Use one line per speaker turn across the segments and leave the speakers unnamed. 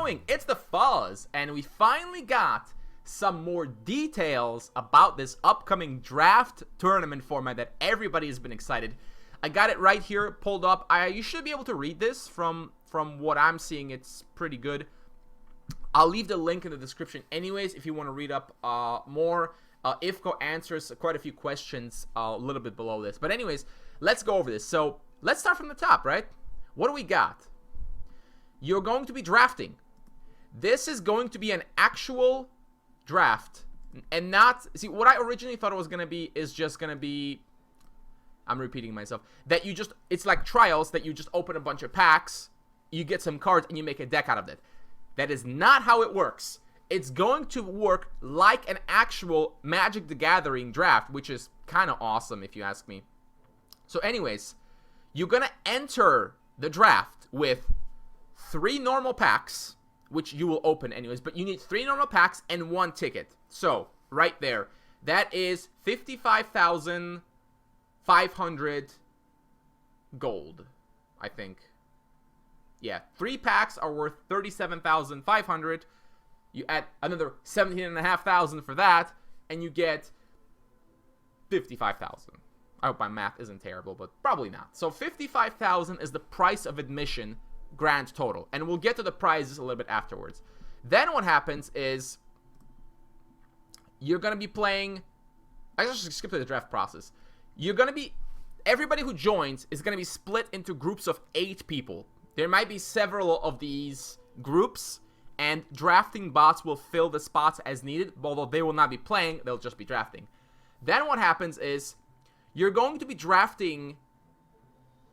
doing? It's the Fuzz, and we finally got some more details about this upcoming draft tournament format that everybody has been excited. I got it right here pulled up. You should be able to read this from what I'm seeing. It's pretty good. I'll leave the link in the description anyways if you want to read up more. Ifco answers quite a few questions a little bit below this. But anyways, let's go over this. So let's start from the top, right? What do we got? You're going to be drafting. This is going to be an actual draft and not... See, what I originally thought it was going to be is just going to be... I'm repeating myself. That you just... It's like trials that you just open a bunch of packs, you get some cards, and you make a deck out of it. That is not how it works. It's going to work like an actual Magic the Gathering draft, which is kind of awesome if you ask me. So anyways, you're going to enter the draft with 3 normal packs, which you will open anyways, but you need 3 normal packs and 1 ticket. So, right there, that is 55,500 gold, I think. Yeah, 3 packs are worth 37,500. You add another 17,500 for that, and you get 55,000. I hope my math isn't terrible, but probably not. So 55,000 is the price of admission, grand total, and we'll get to the prizes a little bit afterwards. Then what happens is you're going to be playing... I just skip to the draft process. You're going to be... Everybody who joins is going to be split into groups of 8 people. There might be several of these groups, and drafting bots will fill the spots as needed, although they will not be playing, they'll just be drafting. Then what happens is you're going to be drafting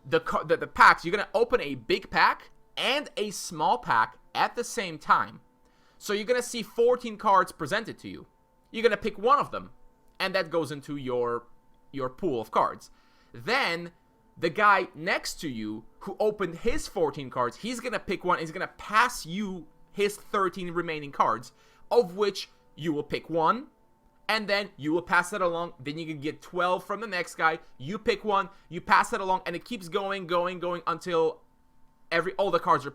the packs. You're going to open a big pack and a small pack at the same time. So you're going to see 14 cards presented to you. You're going to pick one of them, and that goes into your pool of cards. Then the guy next to you who opened his 14 cards, he's going to pick one. He's going to pass you his 13 remaining cards, of which you will pick one, and then you will pass it along. Then you can get 12 from the next guy. You pick one, you pass it along, and it keeps going until all the cards are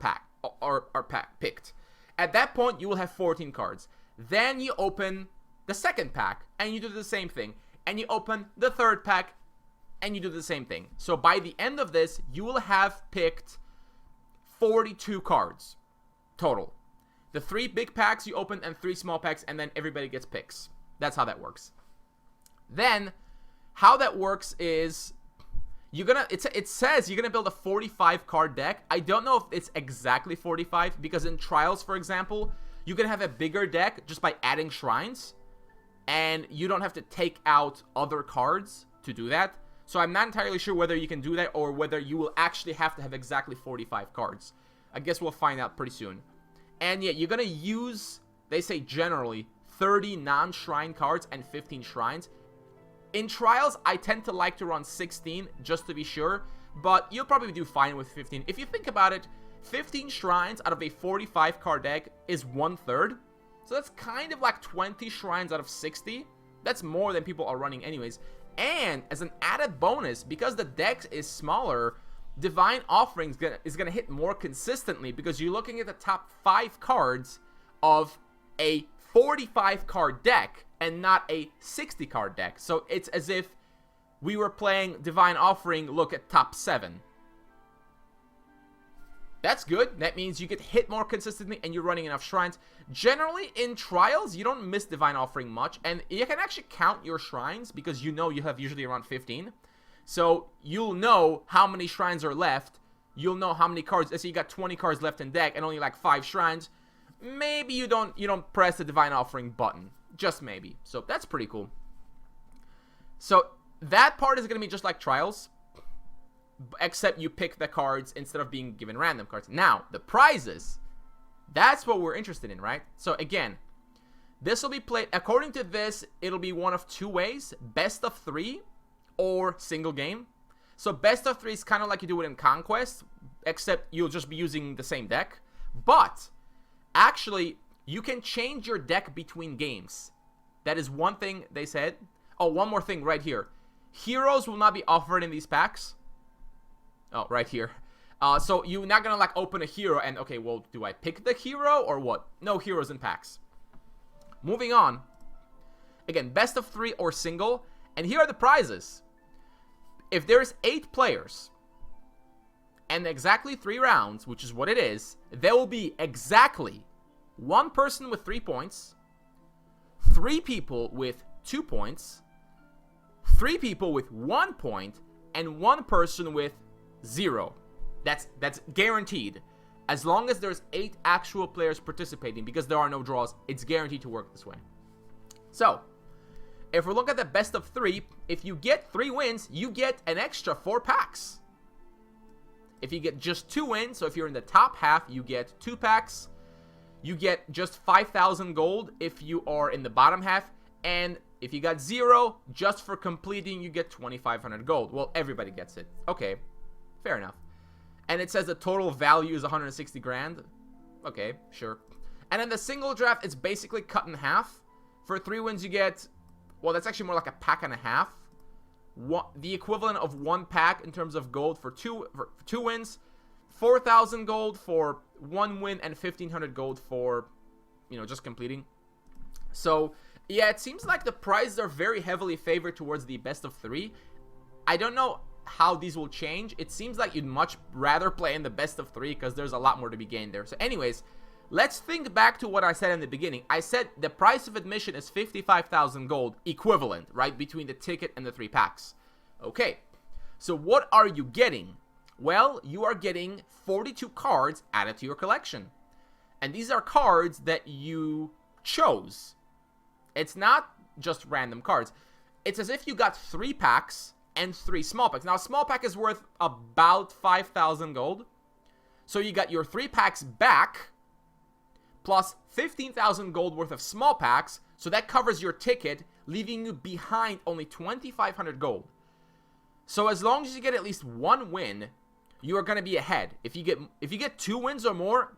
picked. At that point, you will have 14 cards. Then you open the second pack, and you do the same thing. And you open the third pack, and you do the same thing. So by the end of this, you will have picked 42 cards total. The 3 big packs you open and 3 small packs, and then everybody gets picks. That's how that works. Then, how that works is it says you're gonna build a 45 card deck. I don't know if it's exactly 45, because in trials, for example, you can have a bigger deck just by adding shrines, and you don't have to take out other cards to do that. So I'm not entirely sure whether you can do that or whether you will actually have to have exactly 45 cards. I guess we'll find out pretty soon. And yeah, you're gonna use, they say generally, 30 non-shrine cards and 15 shrines. In trials, I tend to like to run 16 just to be sure, but you'll probably do fine with 15. If you think about it, 15 shrines out of a 45 card deck is 1/3. So that's kind of like 20 shrines out of 60. That's more than people are running anyways. And as an added bonus, because the deck is smaller, Divine Offering is gonna hit more consistently, because you're looking at the top 5 cards of a 45 card deck and not a 60 card deck. So it's as if we were playing Divine Offering, look at top 7. That's good. That means you get hit more consistently and you're running enough shrines. Generally, in trials, you don't miss Divine Offering much, and you can actually count your shrines, because you know you have usually around 15. So you'll know how many shrines are left. You'll know how many cards. Let's say you got 20 cards left in deck and only like 5 shrines. Maybe you don't press the Divine Offering button. Just maybe. So that's pretty cool. So that part is going to be just like trials, except you pick the cards instead of being given random cards. Now, the prizes. That's what we're interested in, right? So again, this will be played, according to this, it'll be one of 2 ways. Best of 3 or single game. So best of 3 is kind of like you do it in Conquest, except you'll just be using the same deck. But actually, you can change your deck between games. That is one thing they said. Oh, one more thing right here. Heroes will not be offered in these packs. Oh, right here. So you're not gonna like open a hero and, okay, well, do I pick the hero or what? No heroes in packs. Moving on. Again, best of 3 or single. And here are the prizes. If there's 8 players and exactly 3 rounds, which is what it is, there will be exactly 1 person with 3 points, 3 people with 2 points, 3 people with 1 point, and 1 person with 0. That's guaranteed. As long as there's 8 actual players participating, because there are no draws, it's guaranteed to work this way. So, if we look at the best of 3, if you get 3 wins, you get an extra 4 packs. If you get just 2 wins, so if you're in the top half, you get 2 packs. You get just 5,000 gold if you are in the bottom half. And if you got 0, just for completing, you get 2,500 gold. Well, everybody gets it. Okay, fair enough. And it says the total value is 160 grand. Okay, sure. And then the single draft, it's basically cut in half. For 3 wins, you get, well, that's actually more like a pack and a half. The equivalent of 1 pack in terms of gold for two wins. 4,000 gold for 1 win and 1,500 gold for, just completing. So, yeah, it seems like the prizes are very heavily favored towards the best of 3. I don't know how these will change. It seems like you'd much rather play in the best of 3 because there's a lot more to be gained there. So anyways, let's think back to what I said in the beginning. I said the price of admission is 55,000 gold equivalent, right, between the ticket and the 3 packs. Okay, so what are you getting? Well, you are getting 42 cards added to your collection. And these are cards that you chose. It's not just random cards. It's as if you got 3 packs and 3 small packs. Now, a small pack is worth about 5,000 gold. So you got your 3 packs back, plus 15,000 gold worth of small packs. So that covers your ticket, leaving you behind only 2,500 gold. So as long as you get at least 1 win, you are going to be ahead. If you get 2 wins or more,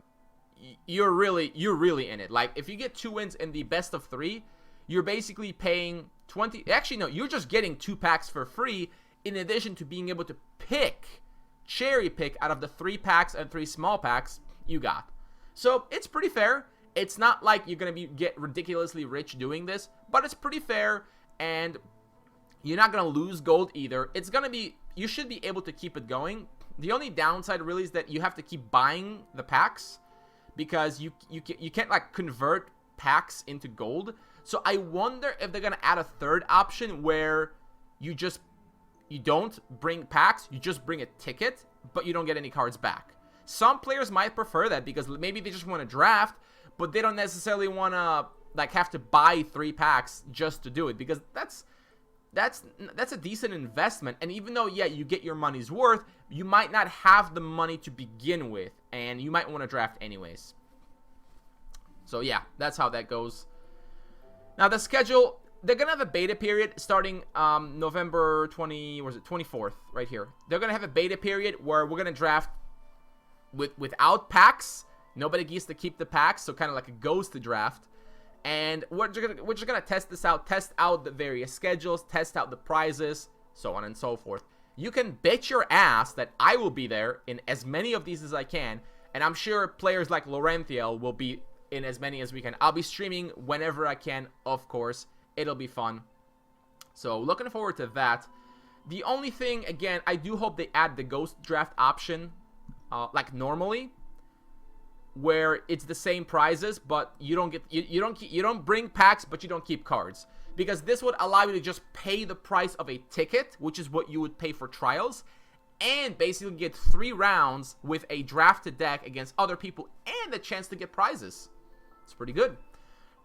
you're really in it. Like, if you get 2 wins in the best of 3, you're basically paying 20. Actually, no, you're just getting 2 packs for free, in addition to being able to cherry pick out of the 3 packs and 3 small packs you got. So it's pretty fair. It's not like you're gonna get ridiculously rich doing this, but it's pretty fair, and you're not gonna lose gold either. It's gonna be, you should be able to keep it going. The only downside really is that you have to keep buying the packs, because you can't like convert packs into gold. So I wonder if they're gonna add a third option where you don't bring packs, you just bring a ticket, but you don't get any cards back. Some players might prefer that because maybe they just want to draft, but they don't necessarily want to like have to buy 3 packs just to do it, because that's a decent investment. And even though, yeah, you get your money's worth, you might not have the money to begin with, and you might want to draft anyways. So yeah, that's how that goes. Now the schedule, they're gonna have a beta period starting November 24th, right here. They're gonna have a beta period where we're gonna draft without packs. Nobody gets to keep the packs, so kind of like a ghost draft. And we're just gonna test this out, test out the various schedules, test out the prizes, so on and so forth. You can bet your ass that I will be there in as many of these as I can, and I'm sure players like Laurentiel will be in as many as we can. I'll be streaming whenever I can, of course. It'll be fun. So looking forward to that. The only thing, again, I do hope they add the ghost draft option, like normally, where it's the same prizes, but you don't bring packs, but you don't keep cards, because this would allow you to just pay the price of a ticket, which is what you would pay for trials, and basically get 3 rounds with a drafted deck against other people and the chance to get prizes. It's pretty good.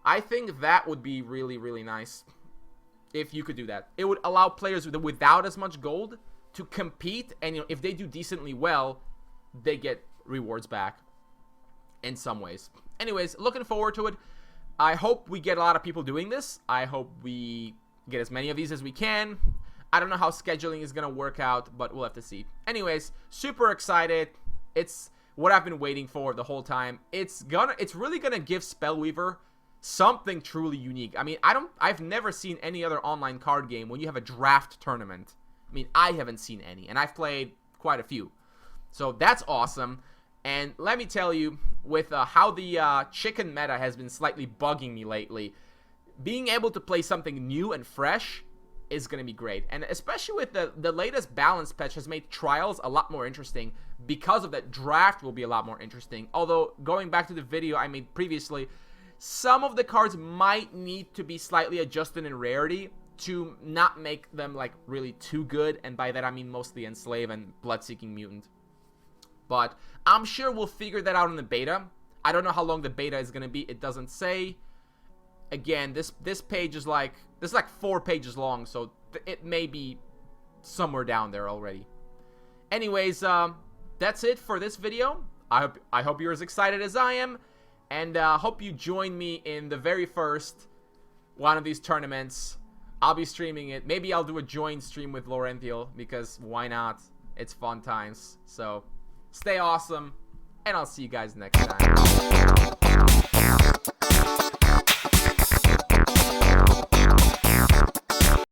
I think that would be really, really nice if you could do that. It would allow players without as much gold to compete, and if they do decently well, they get rewards back in some ways. Anyways, looking forward to it. I hope we get a lot of people doing this. I hope we get as many of these as we can. I don't know how scheduling is gonna work out, but we'll have to see. Anyways, super excited. It's what I've been waiting for the whole time. It's really gonna give Spellweaver something truly unique. I mean, I've never seen any other online card game when you have a draft tournament. I mean, I haven't seen any, and I've played quite a few. So that's awesome. And let me tell you, with how the chicken meta has been slightly bugging me lately, being able to play something new and fresh is going to be great. And especially with the latest balance patch has made trials a lot more interesting. Because of that, draft will be a lot more interesting. Although, going back to the video I made previously, some of the cards might need to be slightly adjusted in rarity to not make them like really too good. And by that I mean mostly Enslave and Blood-Seeking Mutant. But I'm sure we'll figure that out in the beta. I don't know how long the beta is going to be. It doesn't say. Again, this page is like 4 pages long, so it may be somewhere down there already. Anyways, that's it for this video. I hope you're as excited as I am, and hope you join me in the very first one of these tournaments. I'll be streaming it. Maybe I'll do a joint stream with Laurentiel, because why not? It's fun times. So stay awesome, and I'll see you guys next time.